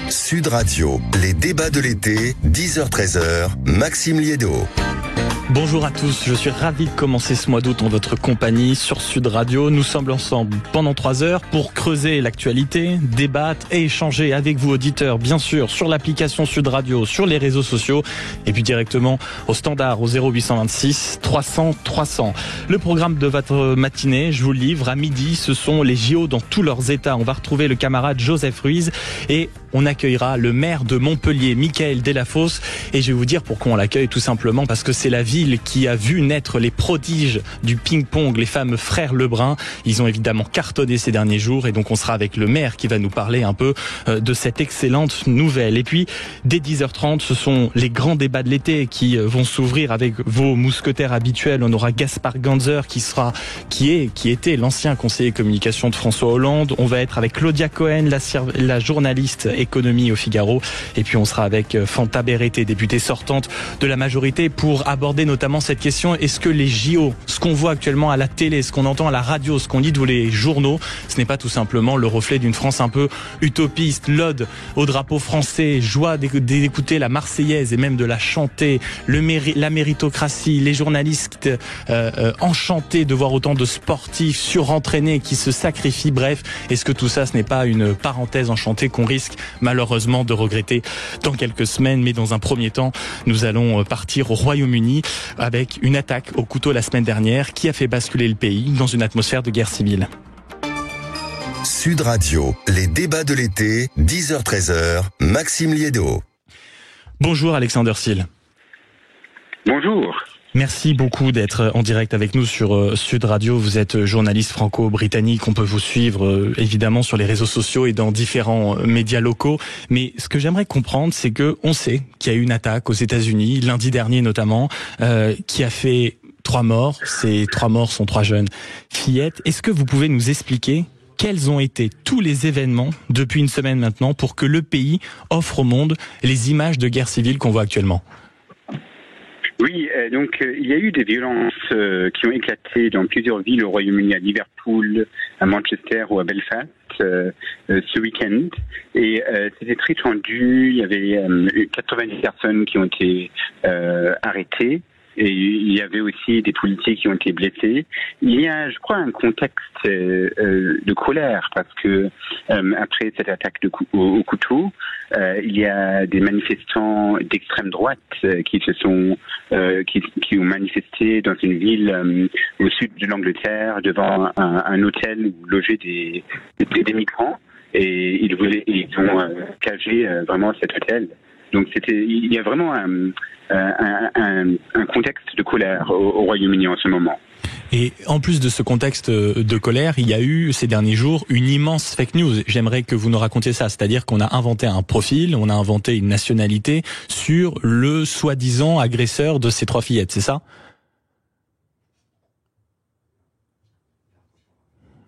Sud Radio, les débats de l'été, 10h-13h, Maxime Liédo. Bonjour à tous, je suis ravi de commencer ce mois d'août en votre compagnie sur Sud Radio. Nous sommes ensemble pendant 3 heures pour creuser l'actualité, débattre et échanger avec vous auditeurs, bien sûr, sur l'application Sud Radio, sur les réseaux sociaux et puis directement au standard au 0826 300 300. Le programme de votre matinée, je vous le livre, à midi, ce sont les JO dans tous leurs états. On va retrouver le camarade Joseph Ruiz et on accueillera le maire de Montpellier, Mickaël Delafosse. Et je vais vous dire pourquoi on l'accueille, tout simplement parce que c'est la ville qui a vu naître les prodiges du ping-pong, les fameux frères Lebrun. Ils ont évidemment cartonné ces derniers jours et donc on sera avec le maire qui va nous parler un peu de cette excellente nouvelle. Et puis, dès 10h30, ce sont les grands débats de l'été qui vont s'ouvrir avec vos mousquetaires habituels. On aura Gaspard Ganzer qui était l'ancien conseiller communication de François Hollande. On va être avec Claudia Cohen, la journaliste économie au Figaro. Et puis on sera avec Fanta Berete, députée sortante de la majorité, pour aborder notamment cette question: est-ce que les JO, ce qu'on voit actuellement à la télé, ce qu'on entend à la radio, ce qu'on lit dans les journaux, ce n'est pas tout simplement le reflet d'une France un peu utopiste? L'ode au drapeau français, joie d'écouter la Marseillaise et même de la chanter, la méritocratie, les journalistes enchantés de voir autant de sportifs surentraînés qui se sacrifient. Bref, est-ce que tout ça, ce n'est pas une parenthèse enchantée qu'on risque malheureusement de regretter dans quelques semaines? Mais dans un premier temps, nous allons partir au Royaume-Uni avec une attaque au couteau la semaine dernière qui a fait basculer le pays dans une atmosphère de guerre civile. Sud Radio, les débats de l'été, 10h-13h, Maxime Liédo. Bonjour Alexander Seal. Bonjour. Merci beaucoup d'être en direct avec nous sur Sud Radio. Vous êtes journaliste franco-britannique. On peut vous suivre évidemment sur les réseaux sociaux et dans différents médias locaux. Mais ce que j'aimerais comprendre, c'est que on sait qu'il y a eu une attaque aux États-Unis, lundi dernier notamment, qui a fait 3 morts. Ces 3 morts sont 3 jeunes fillettes. Est-ce que vous pouvez nous expliquer quels ont été tous les événements depuis une semaine maintenant pour que le pays offre au monde les images de guerre civile qu'on voit actuellement? Oui, donc il y a eu des violences qui ont éclaté dans plusieurs villes au Royaume-Uni, à Liverpool, à Manchester ou à Belfast ce week-end. Et c'était très tendu. Il y avait 90 personnes qui ont été arrêtées. Et il y avait aussi des policiers qui ont été blessés. Il y a, je crois, un contexte de colère parce que après cette attaque au couteau, il y a des manifestants d'extrême droite qui ont manifesté dans une ville au sud de l'Angleterre devant un hôtel où logeaient des migrants, et ils ont cagé vraiment cet hôtel. Donc il y a vraiment un contexte de colère au Royaume-Uni en ce moment. Et en plus de ce contexte de colère, il y a eu ces derniers jours une immense fake news. J'aimerais que vous nous racontiez ça, c'est-à-dire qu'on a inventé un profil, on a inventé une nationalité sur le soi-disant agresseur de ces 3 fillettes, c'est ça ?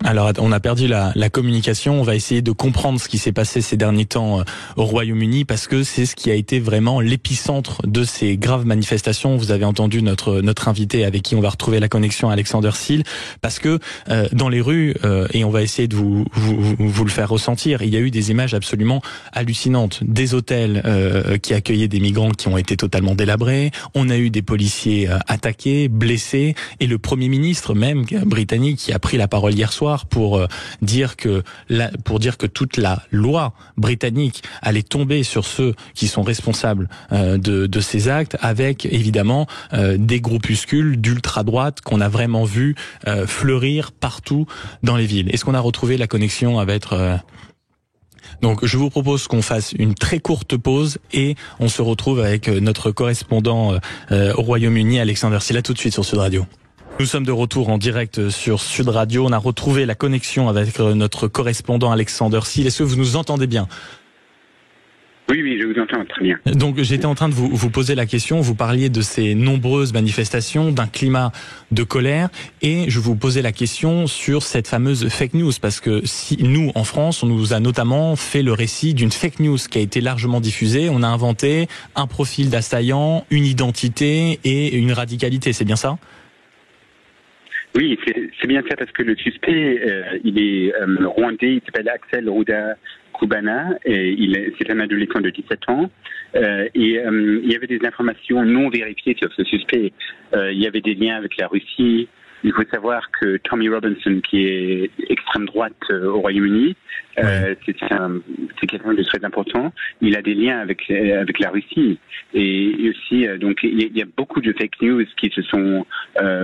Alors, on a perdu la communication. On va essayer de comprendre ce qui s'est passé ces derniers temps au Royaume-Uni, parce que c'est ce qui a été vraiment l'épicentre de ces graves manifestations. Vous avez entendu notre invité avec qui on va retrouver la connexion, Alexander Seal, parce que dans les rues, et on va essayer de vous le faire ressentir, il y a eu des images absolument hallucinantes. Des hôtels qui accueillaient des migrants qui ont été totalement délabrés. On a eu des policiers attaqués, blessés, et le Premier ministre même britannique qui a pris la parole hier soir pour dire que toute la loi britannique allait tomber sur ceux qui sont responsables de ces actes, avec évidemment des groupuscules d'ultra-droite qu'on a vraiment vu fleurir partout dans les villes. Est-ce qu'on a retrouvé la connexion avec Donc je vous propose qu'on fasse une très courte pause et on se retrouve avec notre correspondant au Royaume-Uni, Alexander Seal. Tout de suite sur Sud Radio. Nous sommes de retour en direct sur Sud Radio. On a retrouvé la connexion avec notre correspondant Alexander Seal. Est-ce que vous nous entendez bien ? Oui, je vous entends très bien. Donc j'étais en train de vous poser la question. Vous parliez de ces nombreuses manifestations, d'un climat de colère, et je vous posais la question sur cette fameuse fake news, parce que si nous, en France, on nous a notamment fait le récit d'une fake news qui a été largement diffusée. On a inventé un profil d'assaillant, une identité et une radicalité. C'est bien ça ? Oui, c'est bien ça, parce que le suspect, il est rwandais, il s'appelle Axel Ruda Koubana, et c'est un adolescent de 17 ans. Il y avait des informations non vérifiées sur ce suspect. Il y avait des liens avec la Russie. Il faut savoir que Tommy Robinson, qui est extrême droite au Royaume-Uni, c'est quelqu'un de très important. Il a des liens avec la Russie. Et aussi, donc, il y a beaucoup de fake news qui se sont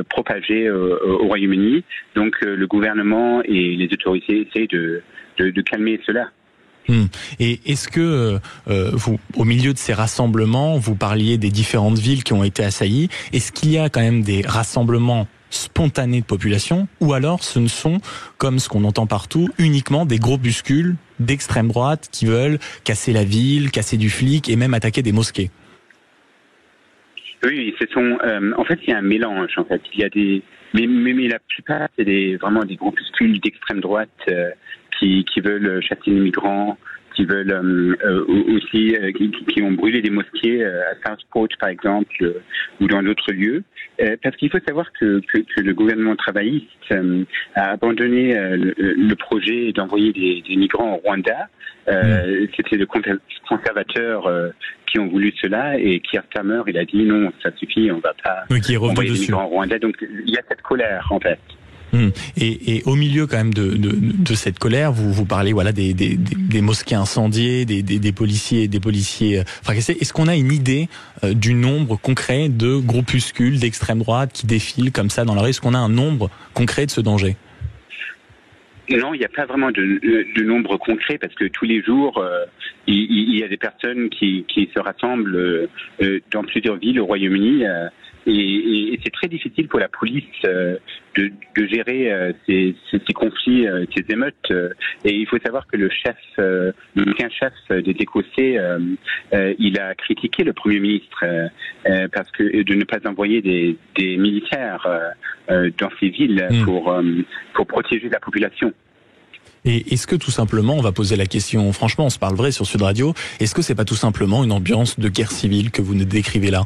propagées au Royaume-Uni. Donc, le gouvernement et les autorités essaient de calmer cela. Et est-ce que vous, au milieu de ces rassemblements, vous parliez des différentes villes qui ont été assaillies, est-ce qu'il y a quand même des rassemblements spontanés de population, ou alors ce ne sont, comme ce qu'on entend partout, uniquement des groupuscules d'extrême droite qui veulent casser la ville, casser du flic et même attaquer des mosquées? Oui, en fait, il y a un mélange. En fait, il y a mais la plupart, c'est vraiment des groupuscules d'extrême droite qui veulent chasser les migrants, qui veulent aussi qui ont brûlé des mosquées à Southport, par exemple, ou dans d'autres lieux. Parce qu'il faut savoir que le gouvernement travailliste a abandonné le projet d'envoyer des migrants au Rwanda. C'était les conservateurs qui ont voulu cela, et Keir Starmer, il a dit non, ça suffit, on va pas envoyer des migrants au Rwanda. Donc il y a cette colère, en fait. Et au milieu quand même de cette colère, vous parlez des mosquées incendiées, des policiers fracassés. Est-ce qu'on a une idée du nombre concret de groupuscules d'extrême droite qui défilent comme ça dans la rue? Est-ce qu'on a un nombre concret de ce danger? Non, il n'y a pas vraiment de nombre concret, parce que tous les jours, il y a des personnes qui se rassemblent dans plusieurs villes au Royaume-Uni. Et c'est très difficile pour la police de gérer ces conflits, ces émeutes. Et il faut savoir que l'ancien chef des Écossais, il a critiqué le Premier ministre parce que de ne pas envoyer des militaires dans ces villes pour protéger la population. Et est-ce que tout simplement, on va poser la question, franchement, on se parle vrai sur Sud Radio, est-ce que c'est pas tout simplement une ambiance de guerre civile que vous nous décrivez là?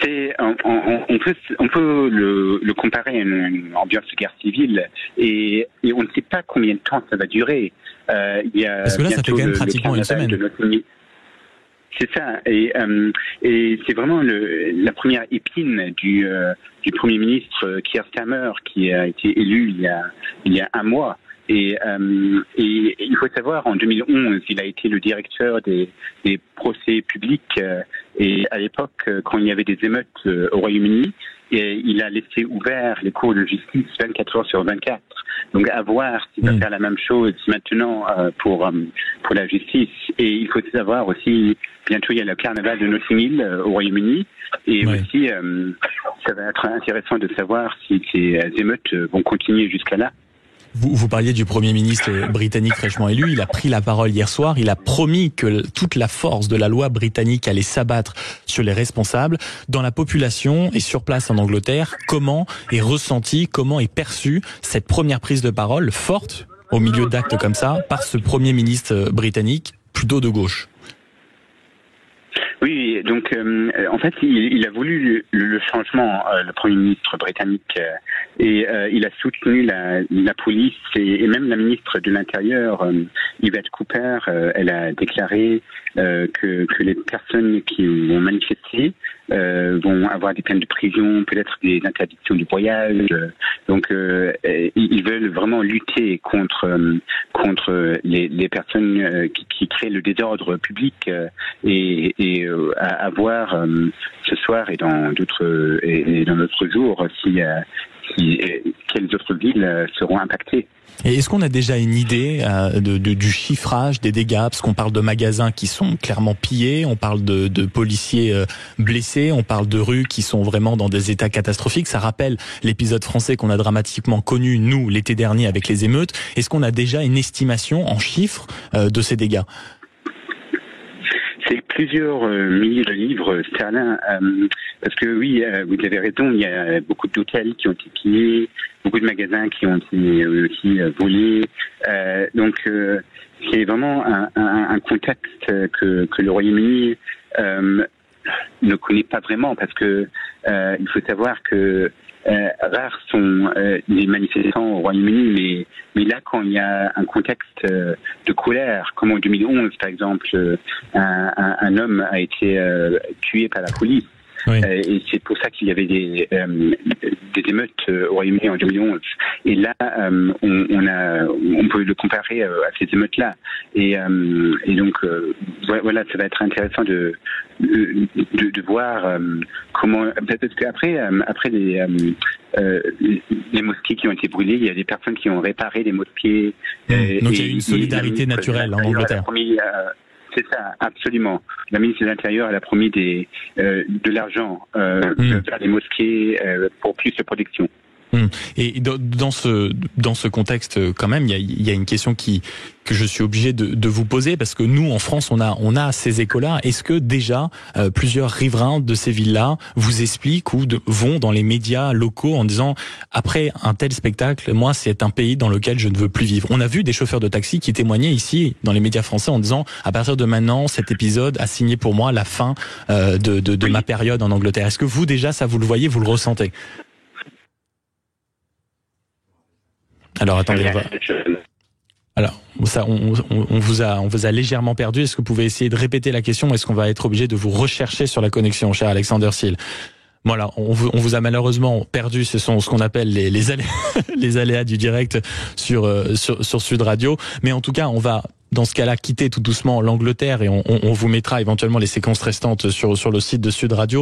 On peut le comparer à une ambiance de guerre civile, et on ne sait pas combien de temps ça va durer. Parce que là, ça fait quand même pratiquement une semaine. C'est ça, et c'est vraiment la première épine du Premier ministre Keir Starmer, qui a été élu il y a un mois. Et il faut savoir, en 2011, il a été le directeur des procès publics. Et à l'époque, quand il y avait des émeutes au Royaume-Uni, il a laissé ouvert les cours de justice 24 heures sur 24. Donc à voir s'il va faire la même chose maintenant pour la justice. Et il faut savoir aussi, bientôt il y a le carnaval de Notting Hill au Royaume-Uni. Et aussi, ça va être intéressant de savoir si ces émeutes vont continuer jusqu'à là. Vous parliez du Premier ministre britannique fraîchement élu. Il a pris la parole hier soir. Il a promis que toute la force de la loi britannique allait s'abattre sur les responsables. Dans la population et sur place en Angleterre, comment est ressentie, comment est perçue cette première prise de parole forte au milieu d'actes comme ça par ce Premier ministre britannique plutôt de gauche? Oui, donc en fait, il a voulu le changement, le Premier ministre britannique, et il a soutenu la police et même la ministre de l'Intérieur, Yvette Cooper. Elle a déclaré que les personnes qui vont manifester vont avoir des peines de prison, peut-être des interdictions du voyage. Donc, ils veulent vraiment lutter contre les personnes qui créent le désordre public et à voir ce soir et dans d'autres jours quelles autres villes seront impactées. Et est-ce qu'on a déjà une idée du chiffrage des dégâts? Parce qu'on parle de magasins qui sont clairement pillés, on parle de policiers blessés, on parle de rues qui sont vraiment dans des états catastrophiques. Ça rappelle l'épisode français qu'on a dramatiquement connu, nous, l'été dernier avec les émeutes. Est-ce qu'on a déjà une estimation en chiffres de ces dégâts? C'est plusieurs milliers de livres sterling, parce que oui, vous avez raison, il y a beaucoup d'hôtels qui ont été pillés, beaucoup de magasins qui ont été aussi volés. Donc c'est vraiment un contexte que le Royaume-Uni ne connaît pas vraiment, parce que il faut savoir que rares sont les manifestants au Royaume-Uni, mais là, quand il y a un contexte de colère, comme en 2011, par exemple, un homme a été tué par la police. Oui. Et c'est pour ça qu'il y avait des émeutes au Royaume-Uni en 2011. Et là, on peut le comparer à ces émeutes-là. Et donc, voilà, ça va être intéressant de voir comment. Parce qu'après, les mosquées qui ont été brûlées, il y a des personnes qui ont réparé les mosquées. Donc il y a une solidarité naturelle en Angleterre. C'est ça, absolument. La ministre de l'Intérieur, elle a promis de l'argent vers les mosquées pour plus de protection. Et dans ce contexte, quand même, il y a une question que je suis obligé de vous poser, parce que nous, en France, on a ces échos-là. Est-ce que déjà plusieurs riverains de ces villes-là vous expliquent ou vont dans les médias locaux en disant après un tel spectacle, moi, c'est un pays dans lequel je ne veux plus vivre. On a vu des chauffeurs de taxi qui témoignaient ici dans les médias français en disant à partir de maintenant, cet épisode a signé pour moi la fin de ma période en Angleterre. Est-ce que vous déjà, ça vous le voyez, vous le ressentez? Alors attendez, alors ça, on vous a légèrement perdu. Est-ce que vous pouvez essayer de répéter la question? Est-ce qu'on va être obligé de vous rechercher sur la connexion, cher Alexander Seal? Voilà, on vous a malheureusement perdu. Ce sont ce qu'on appelle les aléas du direct sur Sud Radio. Mais en tout cas, on va dans ce cas-là quitter tout doucement l'Angleterre et on vous mettra éventuellement les séquences restantes sur le site de Sud Radio.